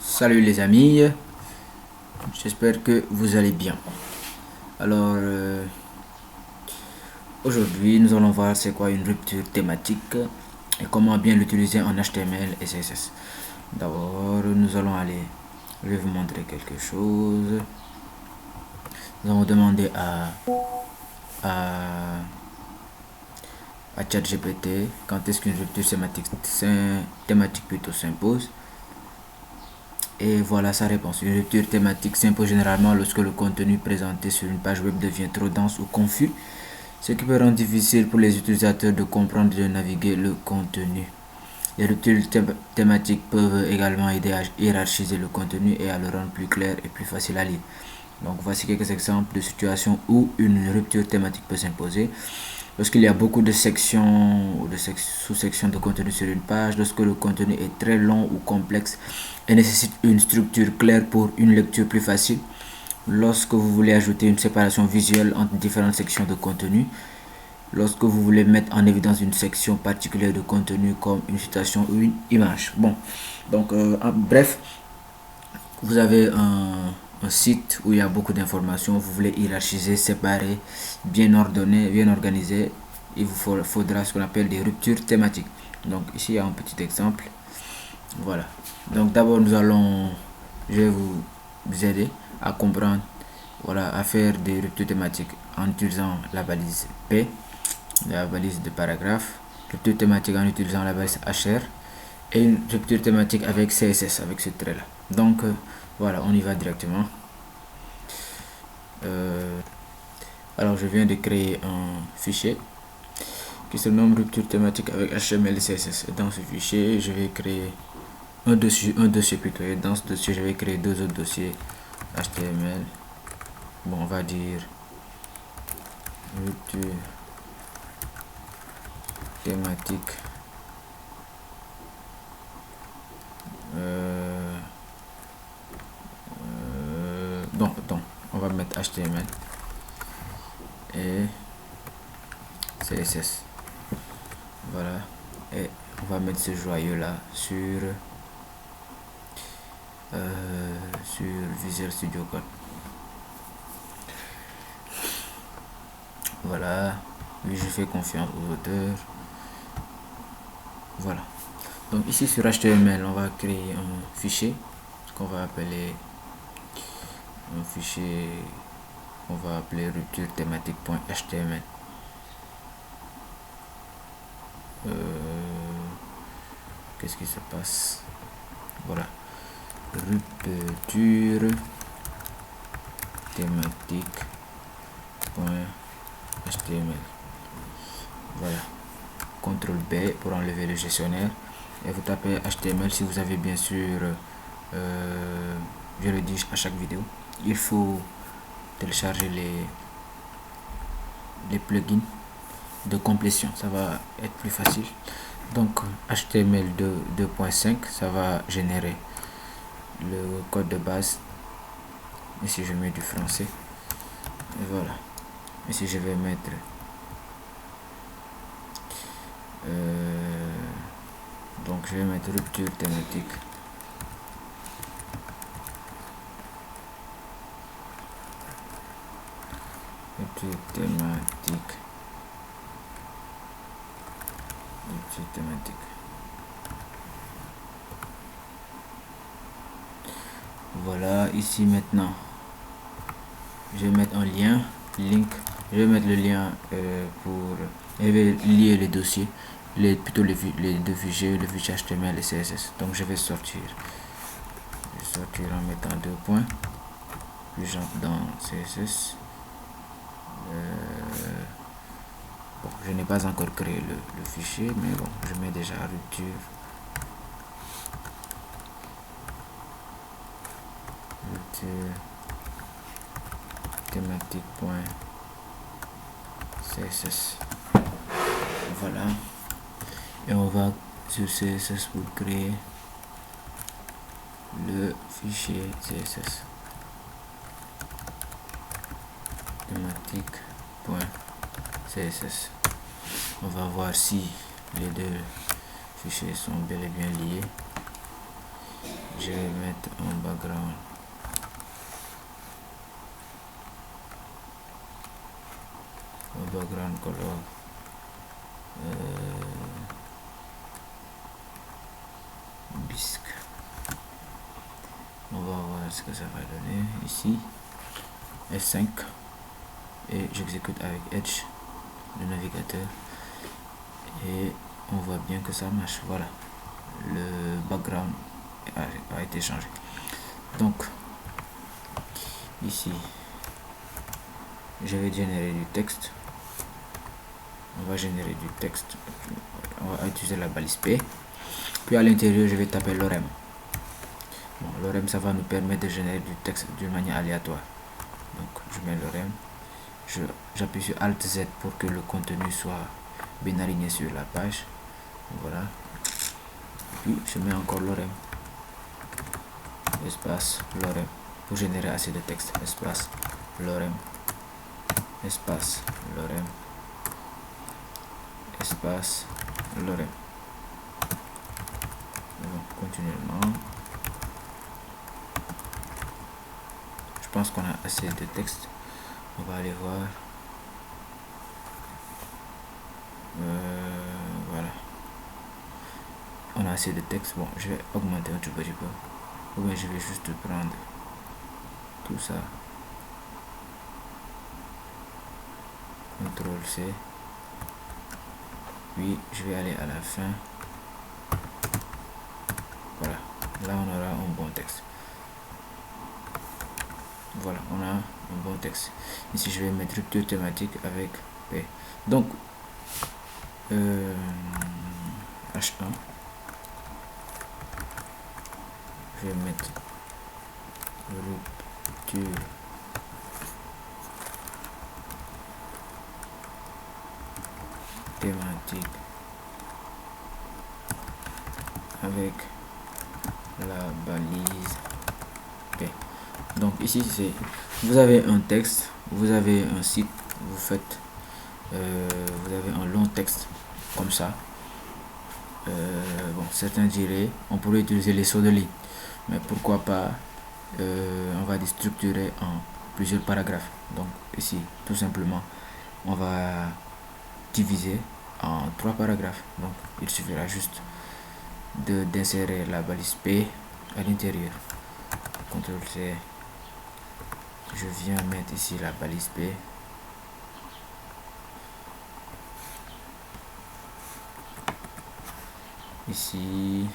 Salut les amis, j'espère que vous allez bien. Alors aujourd'hui nous allons voir c'est quoi une rupture thématique et comment bien l'utiliser en HTML et CSS. D'abord nous allons aller, je vais vous montrer quelque chose. Nous allons demander à, à ChatGPT quand est-ce qu'une rupture thématique plutôt s'impose. Et voilà sa réponse. Une rupture thématique s'impose généralement lorsque le contenu présenté sur une page web devient trop dense ou confus, ce qui peut rendre difficile pour les utilisateurs de comprendre et de naviguer le contenu. Les ruptures thématiques peuvent également aider à hiérarchiser le contenu et à le rendre plus clair et plus facile à lire. Donc voici quelques exemples de situations où une rupture thématique peut s'imposer. Lorsqu'il y a beaucoup de sections ou de sous-sections de contenu sur une page, lorsque le contenu est très long ou complexe et nécessite une structure claire pour une lecture plus facile, lorsque vous voulez ajouter une séparation visuelle entre différentes sections de contenu, lorsque vous voulez mettre en évidence une section particulière de contenu comme une citation ou une image. Bon, donc bref, vous avez un site où il y a beaucoup d'informations, vous voulez hiérarchiser, séparer, bien ordonner, bien organiser, il vous faudra ce qu'on appelle des ruptures thématiques. Donc ici il y a un petit exemple. Voilà. Donc d'abord je vais vous aider à comprendre, voilà, à faire des ruptures thématiques en utilisant la balise P, la balise de paragraphe, rupture thématique en utilisant la balise HR et une rupture thématique avec CSS, avec ce trait là. Donc voilà, on y va directement. Alors je viens de créer un fichier qui se nomme rupture thématique avec HTML et CSS. Et dans ce fichier, je vais créer un dossier plutôt. Et dans ce dossier, je vais créer deux autres dossiers HTML. Bon, on va dire rupture thématique. Donc, on va mettre HTML et CSS. Voilà. Et on va mettre ce joyau là sur Visual Studio Code. Voilà. Oui, je fais confiance aux auteurs. Voilà. Donc ici sur HTML, on va créer un fichier qu'on va appeler un fichier qu'on va appeler rupture thématique.html. Qu'est-ce qui se passe? Voilà. Rupture thématique.html. Voilà. CTRL B pour enlever le gestionnaire. Et vous tapez HTML si vous avez bien sûr, je le dis à chaque vidéo, il faut télécharger les plugins de complétion, ça va être plus facile. Donc HTML 2.5, ça va générer le code de base. Ici je mets du français et voilà. Ici je vais mettre donc je vais mettre rupture thématique. Rupture thématique. Rupture thématique. Voilà, ici maintenant je vais mettre un lien, link, je vais mettre le lien pour lier les dossiers, plutôt les deux fichiers, le fichier HTML et CSS. Donc je vais sortir en mettant deux points, puis j'entre dans CSS. Bon, je n'ai pas encore créé le fichier, mais bon, je mets déjà rupture thématique.css. Voilà. Et on va sur CSS pour créer le fichier CSS. Thématique.css. On va voir si les deux fichiers sont bel et bien liés. je vais mettre un background color bisque. On va voir ce que ça va donner ici. F5 et j'exécute avec Edge, le navigateur, et on voit bien que ça marche. Voilà, le background a été changé. Donc ici je vais générer du texte. On va générer du texte, on va utiliser la balise P, puis à l'intérieur je vais taper lorem. Bon, lorem, ça va nous permettre de générer du texte d'une manière aléatoire. Donc je mets lorem, j'appuie sur Alt Z pour que le contenu soit bien aligné sur la page. Voilà, puis je mets encore lorem, espace lorem, pour générer assez de texte, espace lorem, espace lorem, espace lorem. Donc, continuellement, je pense qu'on a assez de texte. On va aller voir. Voilà, on a assez de texte. Bon, je vais augmenter un tout petit peu, ou bien je vais juste prendre tout ça, CTRL C, puis je vais aller à la fin. Voilà, là on aura un bon texte. Voilà, on a un bon texte. Ici je vais mettre rupture thématique avec P. Donc H1, je vais mettre rupture thématique avec la balise P. Donc ici c'est, vous avez un texte, vous avez un site, vous faites vous avez un long texte comme ça. Bon, certains diraient on pourrait utiliser les sauts de ligne, mais pourquoi pas on va déstructurer en plusieurs paragraphes. Donc ici tout simplement on va diviser en 3 paragraphes. Donc il suffira juste d'insérer la balise P à l'intérieur. CTRL C, je viens mettre ici la balise P. Ici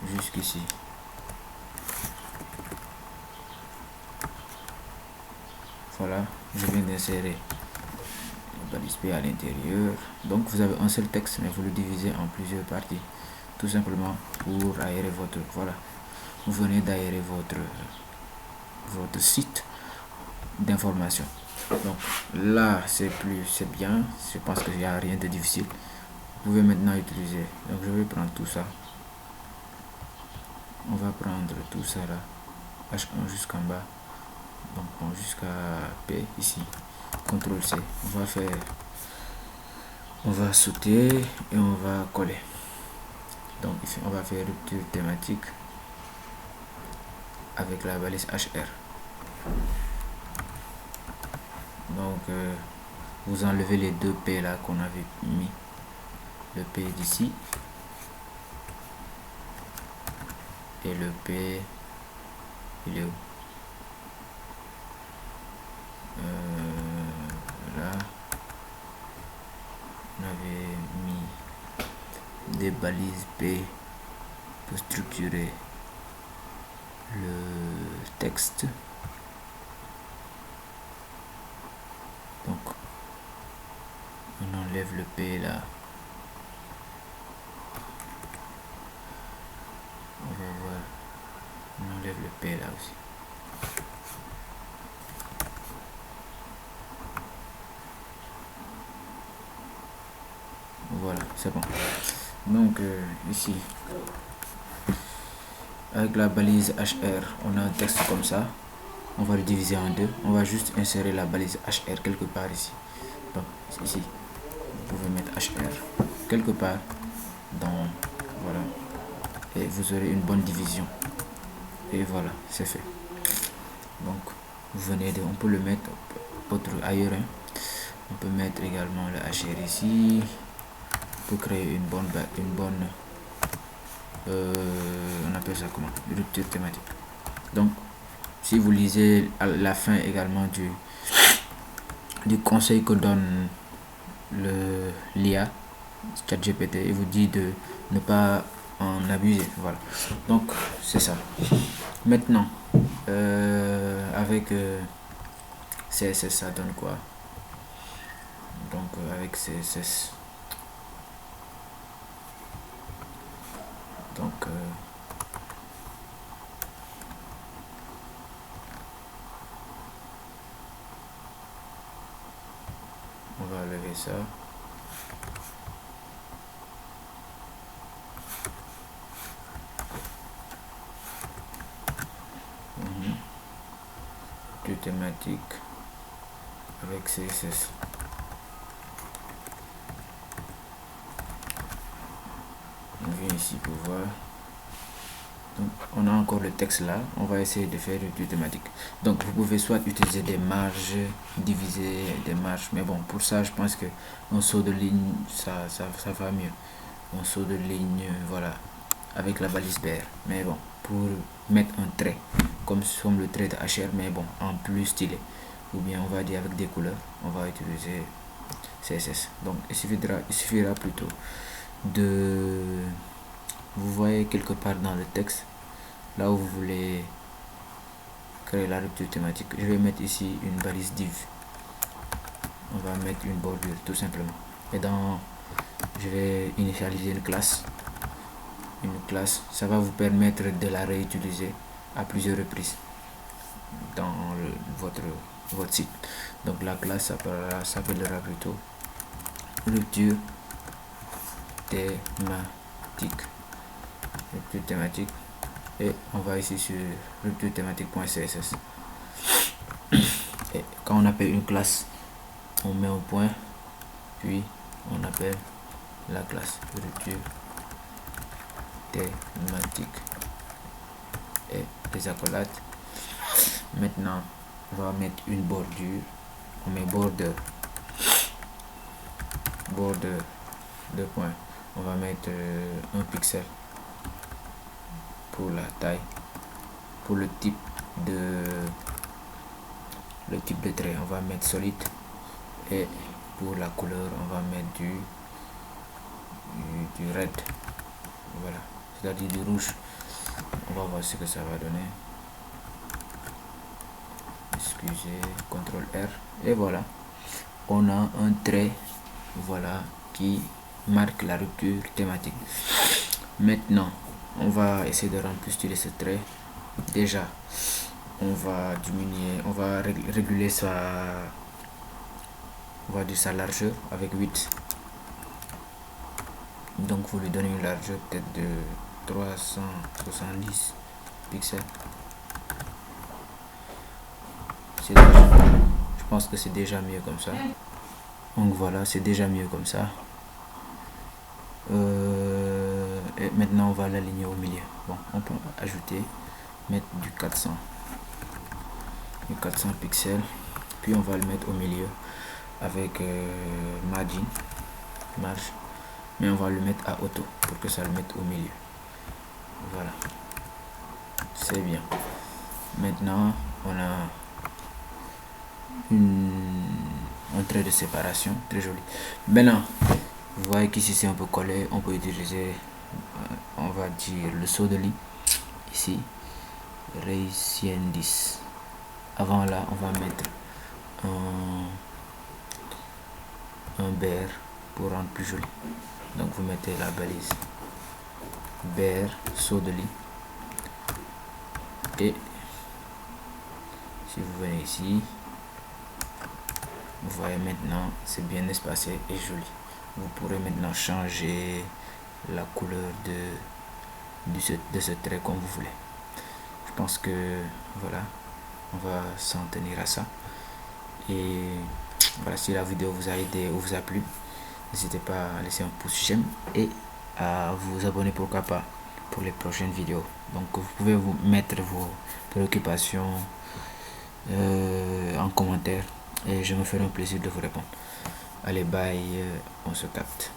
jusqu'ici. Voilà, je viens d'insérer la balise P à l'intérieur. Donc vous avez un seul texte, mais vous le divisez en plusieurs parties, tout simplement pour aérer votre, voilà, vous venez d'aérer votre site d'information. Donc là c'est bien, je pense qu'il n'y a rien de difficile. Vous pouvez maintenant utiliser, donc je vais prendre tout ça, on va prendre tout ça là, H1 jusqu'en bas, donc bon, jusqu'à P ici, CTRL C, on va sauter et on va coller. Donc ici on va faire rupture thématique avec la balise HR. Donc vous enlevez les deux P là qu'on avait mis, le P d'ici et le P, il est où? Là on avait mis des balises P pour structurer le texte. Donc on enlève le P là, on va voir, on enlève le P là aussi. Voilà, c'est bon. Donc ici avec la balise HR on a un texte comme ça, on va le diviser en deux, on va juste insérer la balise HR quelque part ici. Donc ici vous pouvez mettre HR quelque part dans, voilà, et vous aurez une bonne division. Et voilà, c'est fait. Donc vous venez de, on peut le mettre autre ailleurs, hein. On peut mettre également le HR ici. On peut créer une bonne on appelle ça comment, rupture thématique. Donc si vous lisez à la fin également du conseil que donne l'IA ChatGPT, il vous dit de ne pas en abuser. Voilà, donc c'est ça. Maintenant avec CSS, ça donne quoi? Donc avec CSS, donc on va lever ça. De thématique avec CSS. On vient ici pour voir. Donc, on a encore le texte là. On va essayer de faire une thématique. Donc vous pouvez soit utiliser des marges, diviser des marges, mais bon, pour ça je pense que un saut de ligne ça va mieux. Un saut de ligne, voilà, avec la balise BR. Mais bon, pour mettre un trait comme le trait de HR, mais bon, en plus stylé, ou bien on va dire avec des couleurs, on va utiliser CSS. Donc il suffira plutôt de, vous voyez quelque part dans le texte là où vous voulez créer la rupture thématique, je vais mettre ici une balise div. On va mettre une bordure tout simplement, et je vais initialiser une classe. Ça va vous permettre de la réutiliser à plusieurs reprises dans votre site. Donc la classe s'appellera plutôt rupture thématique, et on va ici sur rupture thématique.css, et quand on appelle une classe, on met un point, puis on appelle la classe rupture thématique et des accolades. Maintenant on va mettre une bordure, on met border de points, on va mettre un pixel pour la taille, pour le type de trait on va mettre solide, et pour la couleur on va mettre du red, voilà, c'est-à-dire du rouge. On va voir ce que ça va donner. Excusez, CTRL R, et voilà, on a un trait, voilà, qui marque la rupture thématique. Maintenant on va essayer de rendre plus stylé ce trait. Déjà on va diminuer, on va réguler sa largeur avec 8. Donc vous lui donnez une largeur peut-être de 370 pixels. Je pense que c'est déjà mieux comme ça. Donc voilà, c'est déjà mieux comme ça. Et maintenant on va l'aligner au milieu. Bon, on peut ajouter, mettre du 400 pixels, puis on va le mettre au milieu avec marge, mais on va le mettre à auto pour que ça le mette au milieu. Voilà, c'est bien. Maintenant on a un trait de séparation très joli. Maintenant vous voyez qu'ici c'est un peu collé, on peut utiliser on va dire le saut de lit ici, Reciendis. Avant là on va mettre un BR pour rendre plus joli. Donc vous mettez la balise BR saut de lit, et si vous venez ici, vous voyez maintenant c'est bien espacé et joli. Vous pourrez maintenant changer la couleur de ce trait comme vous voulez. Je pense que voilà, on va s'en tenir à ça. Et voilà, si la vidéo vous a aidé ou vous a plu, n'hésitez pas à laisser un pouce j'aime et à vous abonner pourquoi pas pour les prochaines vidéos. Donc vous pouvez vous mettre vos préoccupations en commentaire et je me ferai un plaisir de vous répondre. Allez, bye, on se capte.